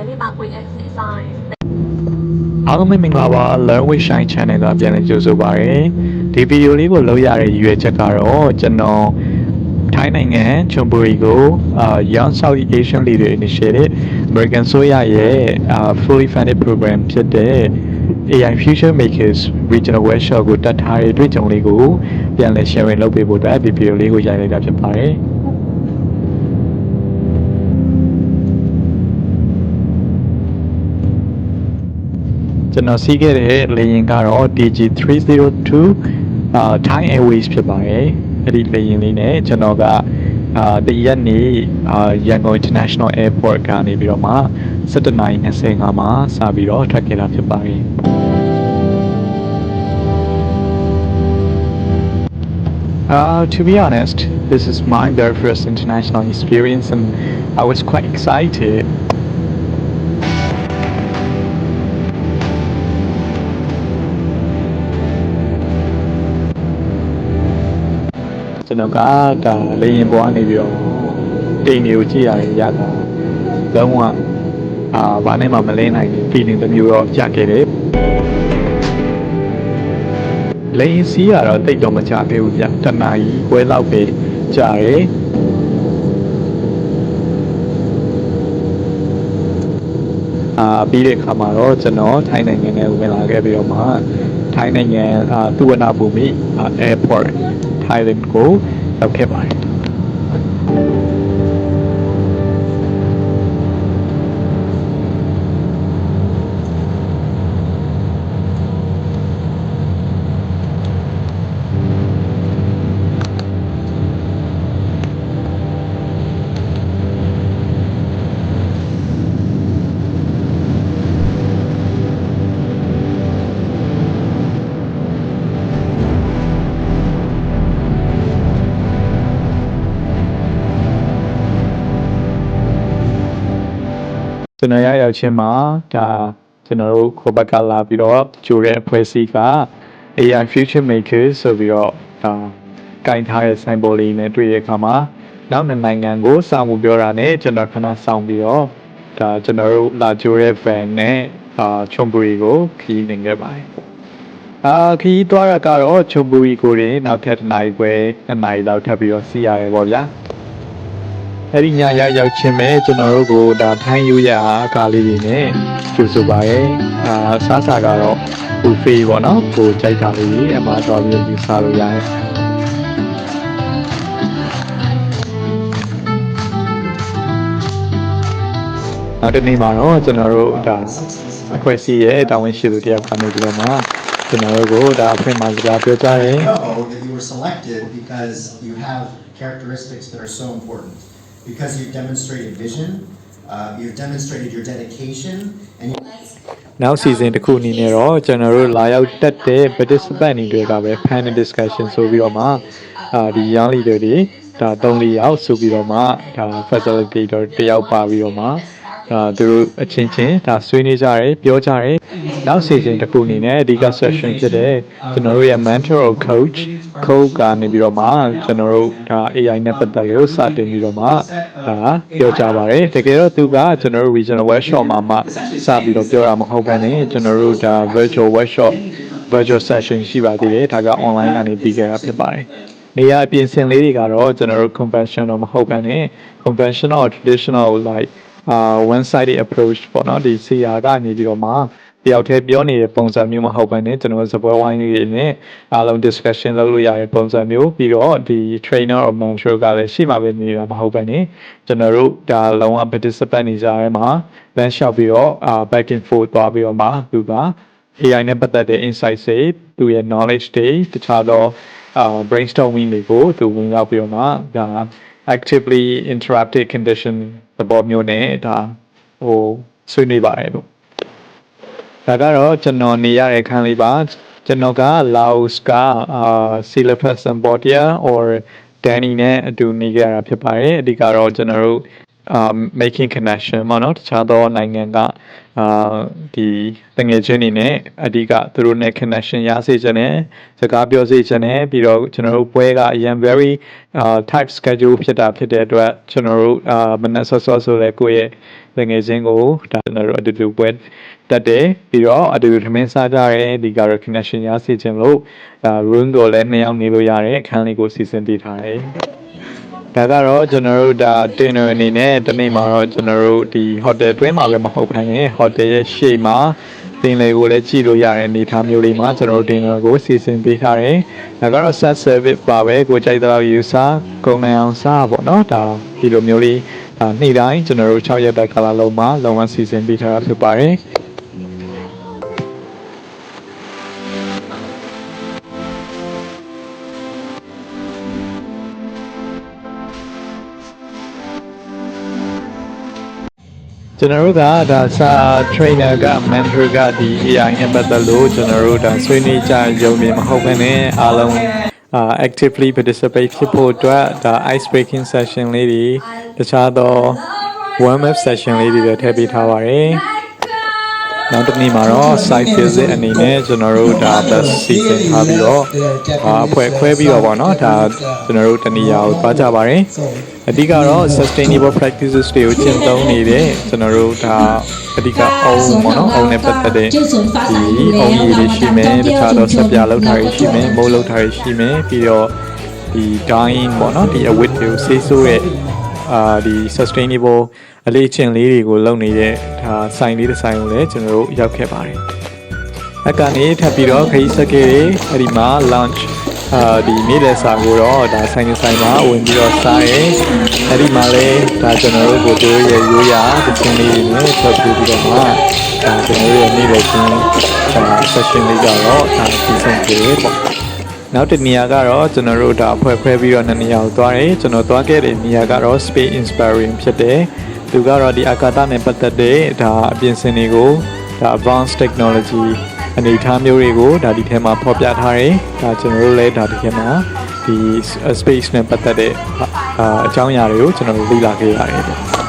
လေးပါခွင့်အစားအားလုံးမင်္ဂလာပါ Learn with Shine Channel ကပြန်လည်ကြိုဆိုပါရစေဒီဗီဒီယိုလေးကိုလုပ်ရတဲ့ရည်ရွယ်ချက်ကတော့ကျွန်တော်ထိုင်းနိုင်ငံချွန်ဘူရီကိုYoung South Asian Leader Initiative American ဆိုရရဲ့ fully funded program ဖြစ်တဲ့ AI Future Makers Regional Workshop ကိုတက်ထားတဲ့တွေ့ကြုံလေးကိုပြန်လည် sharing လုပ်ပေးဖို့အတွက်ဗီဒီယိုလေးကိုရိုက်လိုက်တာဖြစ်ပါတယ်ကျွန်တော်စီးခဲ့တဲ့လေယာဉ်ကတော့ DG302 Thai Airways ဖြစ်ပါတယ်အဲ့ဒီလေယာဉ်လေးနဲ့ကျွန်တော်ကတရက်နေ့ရန်ကုန် International Airport ကနေပြီးတော့မှ17:25မှာစပြီးတော့ထွက်ခဲ့တာဖြစ်ပါတယ်To be honest, this is my very first international experience and I was quite excited. ကျွန်တော်ကဒါလေရင်ပေါ်ကနေပြီးတော့တိမ်တွေကိုကြည့်ရတာလုံးဝဘာနဲ့မှမလင်းနိုင်ဘူး feeling တစ်မျိုးတော့ကြာခဲ့တယ်လေရင်စီးရတော့တိတ်တော့မကြာခဲ့ဘူးဗျတနာကြီးပွဲလောက်ပဲကြာတယ်ပြီးတဲ့အခါမှာတော့ကျွန်တော်ထိုင်းနိုင်ငံနဲ့ဝင်လာခဲ့ပြီးတော့မှထိုင်းနိုင်ငံသုဝဏ္ဏဘူမိ airport Thailand ကိုရောက်ခဲ့ပါတယ်ကျွန်တော်ရောက်ချင်းမှာဒါကျွန်တော်တို့ခိုးဘက်ကလာပြီးတော့ကြိုတဲ့အဖွဲ့အစည်းက AI Future Makers ဆိုပြီးတော့ကင်ထားတဲ့ဆိုင်ပေါ်လေးနဲ့တွေ့တဲ့အခါမှာနောက်နိုင်ငံကိုစောင့်ဖို့ပြောတာနဲ့ကျွန်တော်ခဏစောင့်ပြီးတော့ဒါကျွန်တော်တို့လာကြိုတဲ့ van နဲ့ချွန်ဘူရီကိုခီးနေခဲ့ပါတယ်ခီးသွားရကတော့ချွန်ဘူရီကိုရင်နောက်ထပ်တစ်နိုင်ခွဲ2နိုင်လောက်ထပ်ပြီးတော့စီးရတယ်ပေါ့ဗျာအဲ့ဒီညရောက်ချင်းပဲကျွန်တော်တို့ကိုဒါထိုင်းယူရကားလေးတွေနဲ့ကျူဆိုပါရဲ့စားစာကတော့ဘူဖေးပေါ့နော်ကိုကြိုက်တာလေးတွေအမှာတော့ပြီးယူစားလို့ရတယ်နောက်တစ်နေ့မှာတော့ကျွန်တော်တို့ဒါအဖွဲ့အစည်းရဲ့တာဝန်ရှိသူတယောက်ကနေပြီးတော့မှကျွန်တော်တို့ကိုဒါအဖွင့်မှာစကားပြောကြတယ် You were selected because you have characteristics that are so important. Because you've demonstrated vision, you've demonstrated your dedication, and you... နောက် season တစ်ခုအနေနဲ့တော့ကျွန်တော်တို့လာရောက်တက်တဲ့ participant တွေကပဲ panel discussion ဆိုပြီးတော့မှဒီ young leader တွေဒါ3-4ယောက်ဆိုပြီးတော့မှဒါ facilitator တယောက်ပါပြီးတော့မှသူတို့အချင်းချင်းဒါဆွေးနွေးကြတယ်ပြောကြတယ်နောက် season တစ်ခုအနေနဲ့အဓိက session ဖြစ်တဲ့ကျွန်တော်တို့ရဲ့ mentor or coach ကနေပြီးတော့မှကျွန်တော်တို့ဒါ AI နဲ့ပတ်သက်လို့စတင်ပြီးတော့မှဒါပြောကြပါတယ်တကယ်တော့သူကကျွန်တော်တို့ regional workshop မှာမှစပြီးတော့ပြောတာမဟုတ်ဘဲနဲ့ကျွန်တော်တို့ဒါ virtual workshop virtual session ရှိပါသေးတယ်ဒါက online ကနေပြီးခဲ့တာဖြစ်ပါတယ်နေရာအပြင်ဆင်လေးတွေကတော့ကျွန်တော်တို့ conventional မဟုတ်ဘဲနဲ့ conventional or traditional like one sided approach ပေါ့နော်ဒီ CR ကနေပြီးတော့မှတယောက်တည်းပြောနေတဲ့ပုံစံမျိုးမဟုတ်ဘဲနဲ့ကျွန်တော်စပွဲဝိုင်းလေးနဲ့အားလုံး discussion လုပ်လို့ရတဲ့ပုံစံမျိုးပြီးတော့ဒီ trainer or mentor ကလည်းရှိမှပဲနေတာမဟုတ်ဘဲနဲ့ကျွန်တော်တို့ဒါလုံးဝ participant နေကြရဲမှာ bench လျှောက်ပြီးတော့back and forth သွားပြီးတော့မှသူက AI နဲ့ပတ်သက်တဲ့ insight တွေသူရဲ့ knowledge တွေတခြားသောbrainstorming တွေကိုသူဝင်ရောက်ပြီးတော့မှဒါ actively interrupted condition သဘောမျိုးနဲ့ဒါဆွေးနွေးပါတယ်လို့ဒါကတော့ကျွန်တော်နေရတဲ့ခန်းလေးပါကျွန်တော်က Laos ကSilapus Cambodia or Danny နဲ့အတူနေကြတာဖြစ်ပါတယ်အဓိကတော့ကျွန်တော်တို့ making connection ပေါ့နော်တခြားသောနိုင်ငံကဒီတငယ်ချင်းတွေနဲ့အဓိကသူတို့နဲ့ connection ရစေချင်တယ်စကားပြောစေချင်တယ်ပြီးတော့ကျွန်တော်တို့ပွဲကအရင် very tight schedule ဖြစ်တဲ့အတွက်ကျွန်တော်တို့မနက်စောစောဆိုလဲကိုယ့်ရဲ့တငယ်ချင်းကိုဒါကျွန်တော်တို့အတူတူပွဲတက်တယ်ပြီးတော့အတူတူထမင်းစားကြတယ်ဒီကတော့ connection ရစေချင်လို့room ကိုလည်း2ယောက်နေလို့ရတယ်အခန်းလေးကိုစီစဉ်ပေးထားတယ်ဒါကတော့ကျွန်တော်တို့ဒါ dinner အနေနဲ့တနေ့မှာတော့ကျွန်တော်တို့ဒီ hotel တွင်းမှာပဲမဟုတ်ဘဲနဲ့ hotel ရဲ့ရှေ့မှာတင်လေကိုလည်းကြည့်လို့ရတဲ့အနေအထားမျိုးလေးမှာကျွန်တော်တို့ dinner ကိုစီစဉ်ပေးထားတယ်ဒါကတော့ set service ပါပဲကိုကြိုက်တဲ့လောက်ယူစားကုန်နိုင်အောင်စားပေါ့နော်ဒါဒီလိုမျိုးလေးနေ့တိုင်းကျွန်တော်တို့6ရက်တာကာလလုံးမှာလုံးဝစီစဉ်ပေးထားတာဖြစ်ပါတယ်ကျွန်တော်တို့ကဒါစာ trainer က mentor ကဒီ AI နဲ့ပတ်သက်လို့ကျွန်တော်တို့ဒါဆွေးနွေးကြရုံနဲ့မဟုတ်ဘဲနဲ့အားလုံးactively participate ဖြစ်ဖို့အတွက်ဒါ ice breaking session လေးတွေတခြားသော warm up session လေးတွေထည့်ပေးထားပါတယ်နောက်တစ်နေ့မှာတော့ site visit အနေနဲ့ကျွန်တော်တို့ဒါ စီစဉ်ထားပြီးတော့အဖွဲ့ခွဲပြီးတော့ပေါ့နော်ဒါကျွန်တော်တို့တနည်းအားကိုသွားကြပါတယ်အဓိကတော့ sustainable practices တွေကိုကျင့်သုံးနေတဲ့ကျွန်တော်တို့ဒါအဓိကအုံပေါ့နော်အုံနဲ့ပတ်သက်တဲ့ဒီအုံရည်တွေရှိမယ်တခြားသောဆက်ပြလောက်ထားရရှိမယ်မိုးလောက်ထားရရှိမယ်ပြီးတော့ဒီ dyeing ပေါ့နော်ဒီအဝတ်တွေကိုဆေးဆိုးရဲ့ဒီ sustainable အလေးချင်းလေးတွေကိုလုပ်နေတဲ့ဒါဆိုင်လေးတစ်ဆိုင်ကိုလည်းကျွန်တော်တို့ရောက်ခဲ့ပါတယ်။အကနေထပ်ပြီးတော့ခရီးစက်ကလေးအဲ့ဒီမှာ lunch ဒီနေ့လယ်စာကိုတော့ဒါဆိုင်မှာဝင်ပြီးတော့စားရဲအဲ့ဒီမှာလည်းဒါကျွန်တော်တို့ကိုတို့ရဲ့ရိုးရာတခြင်းလေးတွေနဲ့ဆက်ပြီးတော့မှဒါကျွန်တော်တို့ရဲ့နေ့လယ်ချင်းsession လေးကတော့ဒါပြီးဆုံးပြီပေါ့နောက်တစ်နေရာကတော့ကျွန်တော်တို့ဒါဖွဲ့ခွဲပြီးတော့နှစ်နေရာကိုသွားတယ်ကျွန်တော်သွားခဲ့တဲ့နေရာကတော့ space inspiring ဖြစ်တယ်သူကတော့ဒီအာကာသနဲ့ပတ်သက်တဲ့ဒါအပြင်ဆင်တွေကိုဒါ advanced technology အနေအထားမျိုးတွေကိုဒါဒီထဲမှာဖော်ပြထားတယ်ဒါကျွန်တော်တို့လည်းဒါဒီထဲမှာဒီ space နဲ့ပတ်သက်တဲ့အကြောင်းအရာတွေကိုကျွန်တော်တို့လေ့လာခဲ့ရတယ်ပေါ့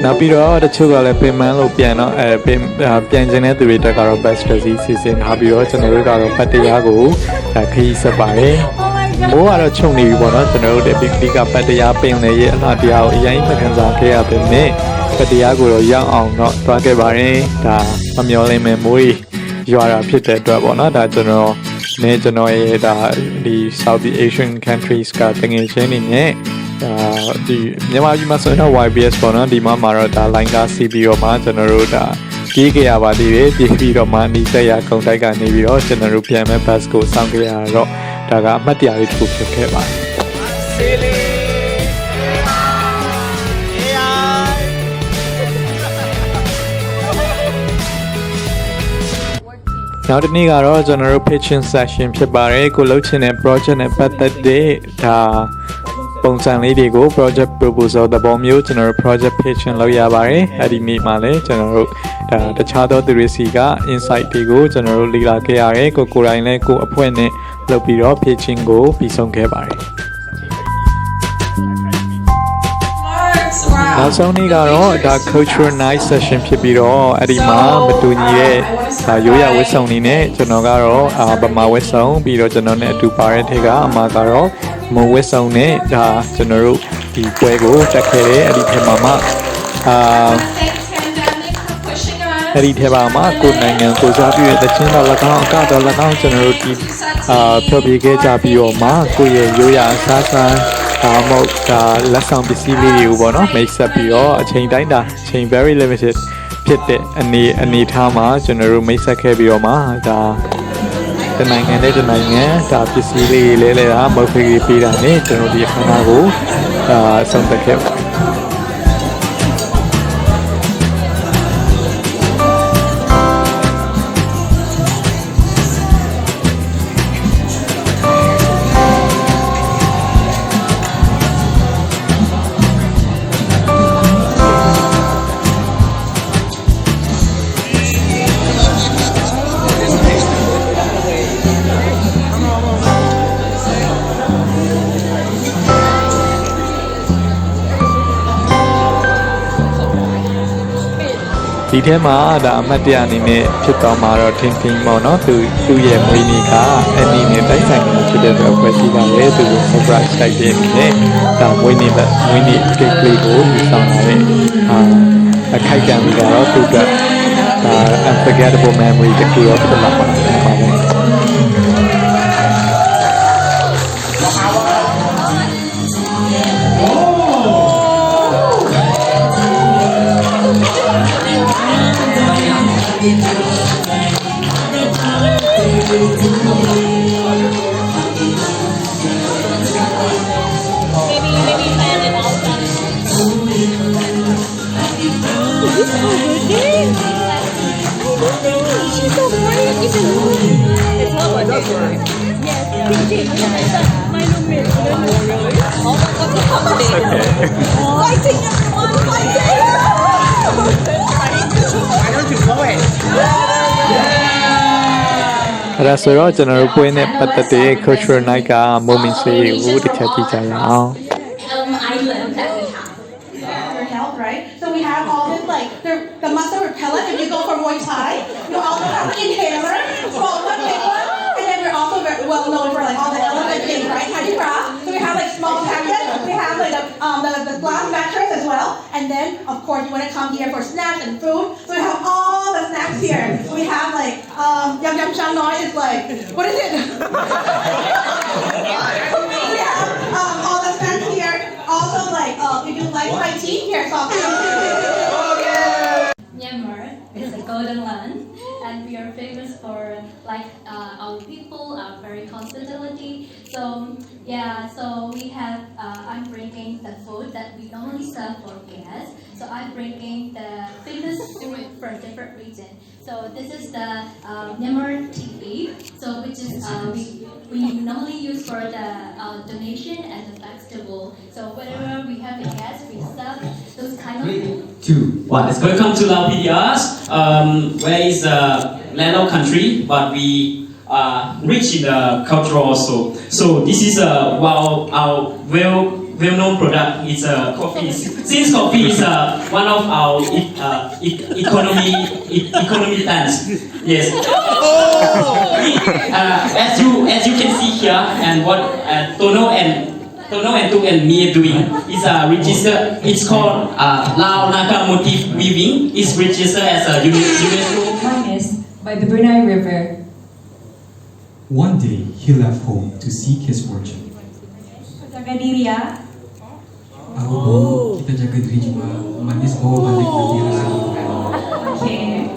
နောက်ပြီးတော့တချို့ကလည်းပင်မန်းလို့ပြန်တော့ပြန်ကျင်တဲ့သူတွေတက်ကတော့ best strategy စီစဉ်ထားပြီးတော့ကျွန်တော်တို့ကတော့ပတ်တရားကိုခရီးဆက်ပါတယ်မိုးကတော့ခြုံနေပြီပေါ့နော်ကျွန်တော်တို့ဒီကပတ်တရားပင်လေရဲ့အလှတရားကိုအရင်မှခံစားခဲ့ရပေမဲ့ပတ်တရားကိုတော့ရောက်အောင်တော့သွားခဲ့ပါတယ်ဒါမမျောလင်းမဲ့မိုးရွာတာဖြစ်တဲ့အတွက်ပေါ့နော်ဒါကျွန်တော်ရဲ့ဒါဒီ South Asian countries ကတငယ်ချင်းတွေနဲ့ဒီမြန်မာပြည်မှာဆိုတော့ YBS ပေါ့နော်ဒီမှာတော့ဒါ line ကစီးပြီးတော့မှကျွန်တော်တို့ဒါပြေးခဲ့ရပါသေးတယ်ပြေးပြီးတော့မှနီးစက်ရခုံတိုက်ကနေပြီးတော့ကျွန်တော်တို့ပြန်မဲ့ bus ကိုစောင့်ခဲ့ရတော့ဒါကအမှတ်တရလေးတစ်ခုဖြစ်ခဲ့ပါတယ်နောက်တစ်နေ့ကတော့ကျွန်တော်တို့ pitching session ဖြစ်ပါတယ်ကိုလှုပ်ချင်တဲ့ project နဲ့ပတ်သက်တဲ့ဒါ ပုံစံလေးတွေကို project proposal သဘောမျိုးကျွန်တော်တို့ project pitch လုပ်ရပါတယ်အဲ့ဒီနေ့မှာလည်းကျွန်တော်တို့ဒါတခြားသောသူတွေစီက insight တွေကိုကျွန်တော်တို့လေ့လာခဲ့ရတယ်ကိုယ်တိုင်လည်းကိုယ်အဖွဲ့နဲ့လုပ်ပြီးတော့ pitching ကိုပြီးဆုံးခဲ့ပါတယ်နောက်ဆုံးနေ့ကတော့ဒါ cultural night session ဖြစ်ပြီးတော့အဲ့ဒီမှာမတူညီတဲ့ရိုးရာဝတ်စုံတွေနဲ့ကျွန်တော်ကတော့ဗမာဝတ်စုံပြီးတော့ကျွန်တော်နဲ့အတူပါတဲ့ထက်ကအမကတော့မဝတ်စုံနဲ့ဒါကျွန်တော်တို့ဒီပွဲကိုတက်ခဲ့တယ်အဲ့ဒီထက်မှာအဲ့ဒီထဲမှာကိုနိုင်ငံကိုစားပြုတဲ့တခြင်းတော်၎င်းအကတော့၎င်းကျွန်တော်တို့ဒီဖျော်ဖြေခဲ့ကြပြီးတော့မှကိုယ့်ရဲ့ရိုးရာအစားအစာဒါမှမဟုတ်ဒါလက်ဆောင်ပစ္စည်းလေးတွေကိုပေါ့နော်မိတ်ဆက်ပြီးတော့အချိန်တိုင်းတာအချိန် very limited ဖြစ်တဲ့အနေထားမှာကျွန်တော်တို့မိတ်ဆက်ခဲ့ပြီးတော့မှဒါတနိုင်ငံနဲ့တနိုင်ငံဒါပစ္စည်းလေးလဲလဲတာမဟုတ်ဖေးပေးတာနဲ့ကျွန်တော်ဒီအခမ်းအနားကိုဆုံးသက်ခဲ့ပါတယ်ဒီထဲမှာဒါအမှတ်တရအနေနဲ့ဖြစ်သွားမှာတော့ထင်ပေါ့နော်သူ့ရဲ့မွေးနေ့ကအနည်းနဲ့တိုက်ဆိုင်နေဖြစ်တဲ့အတွက်ဖွဲ့စည်းတာလေသူကို surprise တိုက်တဲ့အနေနဲ့ဒါမွေးနေ့ cake လေးကိုယူဆောင်လာတဲ့အခိုက်အတန့်ပြီးတော့သူကဒါ unforgettable memory တခုတော့ဖြစ်လာမှာပါပဲအဲ့ဒါဆိုတော့ကျွန်တော်တို့ပွဲနဲ့ပတ်သက်တဲ့ cultural night က moment တွေကိုတစ်ချက်ကြည့်ကြရအောင် island that we have. For health, right? So we have all this like the muscle repellent. If you go for Muay Thai, you also have an inhaler, small one, big one, and then we're also very well known for like all the elephant things, right? Hadira. So we have like small packets. We have like the glass mattress as well, and then of course you want to come here for snacks and food. So we have all the snacks here. We have like yum yum chan noi is like what is it? We have all the snacks here. Also, like, we do like Thai tea here, so Myanmar is a golden land, and we are famous for like our people are very hospitality. So yeah, so we have I'm bringing the food that we normally serve for guests. So I'm bringing the famous food from different region. So this is the Myanmar TV. So which is we normally use for the donation and the festival. So whenever we have a guest, we serve those kind of food. 2, 1. Let's welcome to Lao PDRs. Where is land of country, but we are rich in the culture also. So this is our well-known product. It's coffee. Since coffee is one of our economy plans. Yes. As you can see here, and what Tono and Tu and me are doing is register. It's called Lao Naka Motif Weaving. It's registered as a UNESCO. Minus by the Brunei River. One day, he left home to seek his fortune. Jaga diri ya. Kita jaga diri juga. Manis bawa balik nanti rasa bukan. Okay.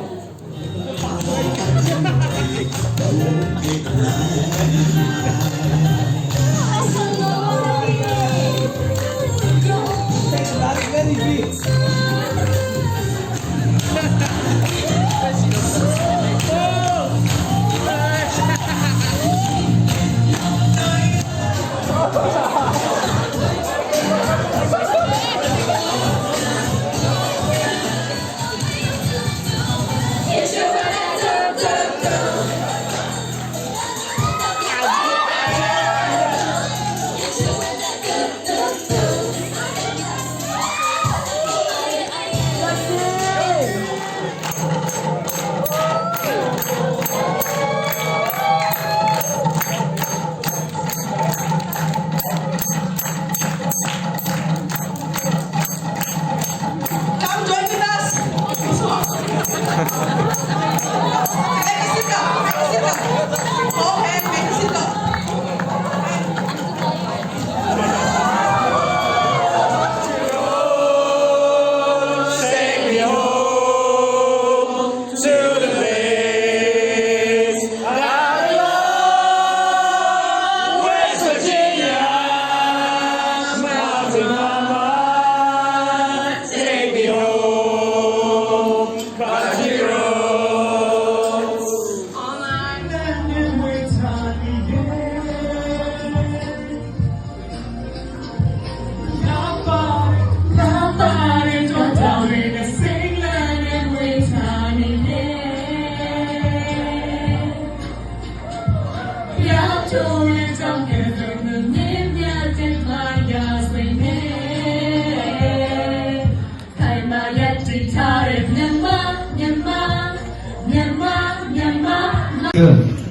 Good.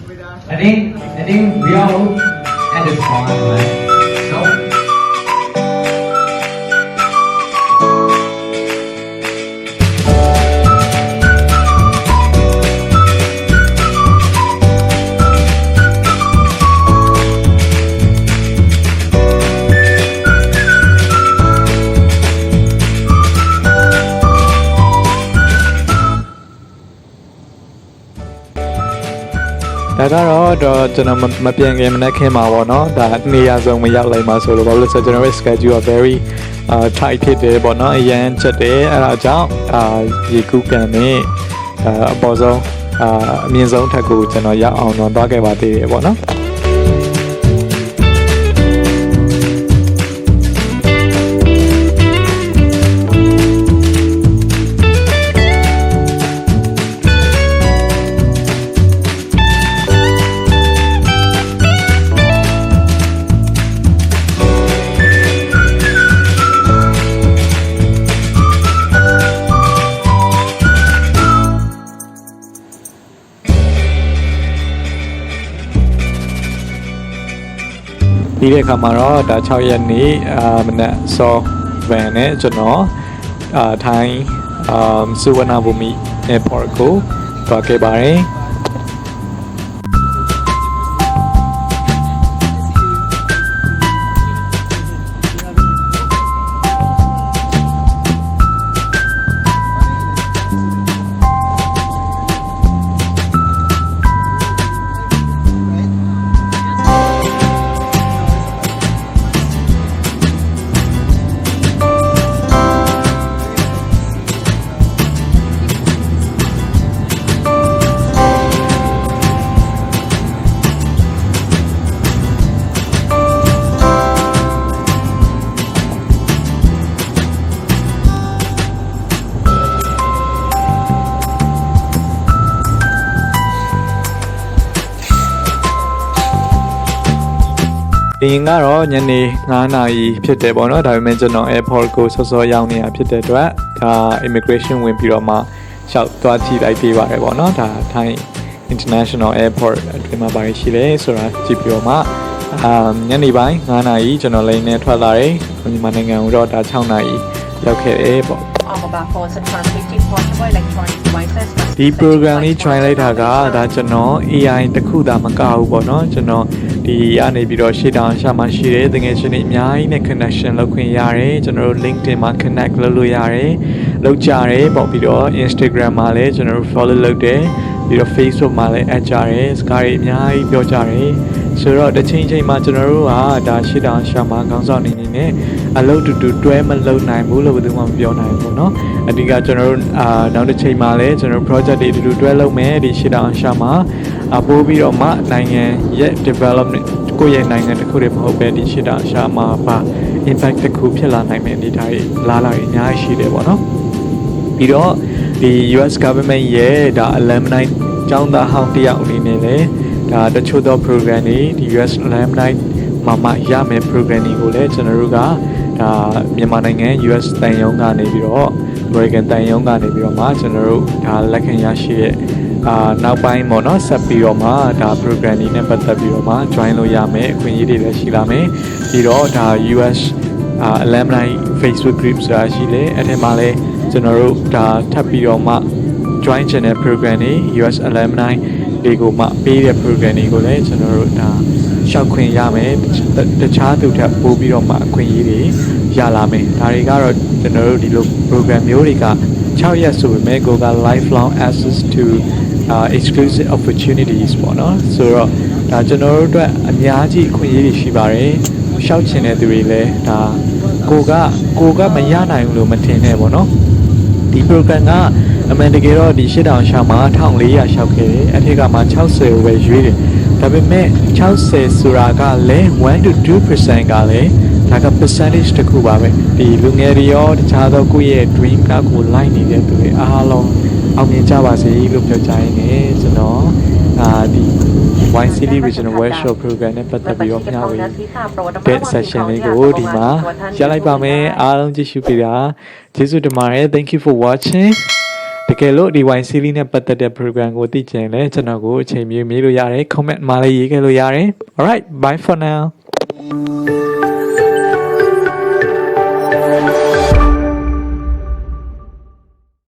I think we all at this point, right? So.ဒါကတော့ကျွန်တော်မပြန်ခင်မနေ့ခင်မှာပေါ့နော်ဒါနေရာဆုံးမရောက်လိုက်မှာဆိုလို့ဘာလို့လဲဆိုတော့ကျွန်တော်ရဲ့ schedule က very tight ဖြစ်တယ်ပေါ့နော်အရန်ချက်တယ်အဲ့ဒါကြောင့်ရေကူးကန်နဲ့အပေါ်ဆုံးအမြင့်ဆုံးထပ်ကိုကျွန်တော်ရောက်အောင်တော့သွားခဲ့ပါသေးတယ်ပေါ့နော်ဒီတဲ့အခါမှာတော့ဒါ6ရက်နေ့မနက်စောဗန်နဲ့ကျွန်တော်ထိုင်းစုဝနာဘူမီ airport ကိုသွားခဲ့ပါတယ် ဒီကတော့ညနေ9 နာရီဖြစ်တယ်ပေါ့နော်ဒါပေမဲ့ကျွန်တော် airport ကိုစောစောရောက်နေတာဖြစ်တဲ့အတွက်ဒါ immigration ဝင်ပြီးတော့မှရှောက်သွားကြည့်လိုက်ပေးပါတယ်ပေါ့နော်ဒါထိုင်း international airport အတွင်းမှာပါရှိတယ်ဆိုတာကြည့်ပြီးတော့မှညနေပိုင်း9 နာရီကျွန်တော်လိန်နဲ့ထွက်လာတယ်မြန်မာနိုင်ငံကိုတော့ဒါ6 နာရီရောက်ခဲ့တယ်ပေါ့ mobile phones and transmitting portable electronic devices ဒီ program လေး join လိုက်တာကဒါကျွန်တော် AI တခုသာမကဘူးပေါ့နော်ကျွန်တော်ဒီအနေပြီးတော့ရှေ့တောင်ရှာမှရှိတယ်တကယ်ချင်းအများကြီးနဲ့ connection လုပ်ခွင့်ရတယ်ကျွန်တော်တို့ LinkedIn မှာ connect လုပ်လို့ရတယ်လုပ်ကြတယ်ပေါ့ပြီးတော့ Instagram မှာလည်းကျွန်တော်တို့ follow လုပ်တယ်ပြီးတော့ Facebook မှာလည်း add ကြတယ်စကားတွေအများကြီးပြောကြတယ်ဆိုတော့တစ်ချိန်ချိန်မှာကျွန်တော်တို့ကဒါရှေ့တောင်ရှာမှခေါင်းဆောင်နေနေနဲ့အလုပ်တူတူတွဲမလုပ်နိုင်ဘူးလို့ဘယ်သူမှမပြောနိုင်ဘူးเนาะအဓိကကျွန်တော်တို့နောက်တစ်ချိန်မှာလည်းကျွန်တော်တို့ project တွေတူတူတွဲလုပ်မယ်ဒီရှေ့တောင်ရှာမှပို့ပြီးတော့မှနိုင်ငံရဲ့ development ကိုယ့်ရဲ့နိုင်ငံတစ်ခုတည်းမဟုတ်ပဲဒီရှေ့တောင်ရှာမှပါ impact တစ်ခုဖြစ်လာနိုင်မယ့်အနေအထားတွေလာလာအများကြီးရှိတယ်ပေါ့နော်ပြီးတော့ဒီ US government ရဲ့ဒါ alumni ကျောင်းသားဟောင်းတယောက်အနေနဲ့လည်းဒါတချို့သော program တွေဒီ US alumni မှာရမယ် program တွေကိုလည်းကျွန်တော်တို့ကဒါမြန်မာနိုင်ငံ US တန်ယုံကနေပြီးတော့ American တန်ယုံကနေပြီးတော့မှကျွန်တော်တို့ဒါလက်ခံရရှိတဲ့နောက်ပိုင်းပေါ့နော်ဆက်ပြီးတော့မှဒါ program တွေနဲ့ပတ်သက်ပြီးတော့မှ join လို့ရမယ်အခွင့်အရေးတွေလည်းရှိလာမယ်ပြီးတော့ဒါ US alumni Facebook group ဆိုတာရှိတယ်အဲ့ဒီမှာလည်းကျွန်တော်တို့ဒါထပ်ပြီးတော့မှ join channel program တွေ US alumni တွေကိုမှပေးတဲ့ program တွေကိုလည်းကျွန်တော်တို့ဒါရှောက်ခွင့်ရမယ်တခြားသူထပ်ပို့ပြီးတော့မှအခွင့်အရေးတွေရလာမယ်ဒါတွေကတော့ကျွန်တော်တို့ဒီလို program မျိုးတွေက6ရက်ဆိုပေမဲ့ကိုက lifelong access to exclusive opportunities ပေါ့နော်ဆိုတော့ဒါကျွန်တော်တို့အတွက်အများကြီးအခွင့်အရေးတွေရှိပါတယ်ရှောက်ချင်တဲ့သူတွေလည်းဒါကိုကမရနိုင်ဘူးလို့မထင်နဲ့ပေါ့နော်ဒီ program ကအမှန်တကယ်တော့ဒီ8000ရှာမှာ1400ရှောက်ခဲ့တယ်အထက်ကမှ60ကိုပဲရွေးတယ်ဒါပေမဲ့60ဆိုတာကလည်း1 to 2% ကလည်းဒါက percentage တစ်ခုပါပဲဒီလူငယ်တွေရောတခြားသောကိုယ့်ရဲ့ dream နောက်ကိုလိုက်နေတဲ့သူတွေအားလုံးအောင်မြင်ကြပါစေလို့ပြောကြရင်းနဲ့ကျွန်တော်ဒီ Wine City Regional Workshop Program နဲ့ပတ်သက်ပြီးတော့မျှဝေတဲ့ session လေးကိုဒီမှာရလိုက်ပါမယ်အားလုံးကြည့်ရှုပေးတာကျေးဇူးတင်ပါတယ် Thank you for watching တ ကယ်လို့ဒီ wine series နဲ့ပတ်သက်တဲ့ program ကိုသိချင်လဲကျွန်တော်ကိုအချိန်မြေးလို့ရတယ် comment မှာလည်းရေးခဲ့လို့ရတယ် alright bye for now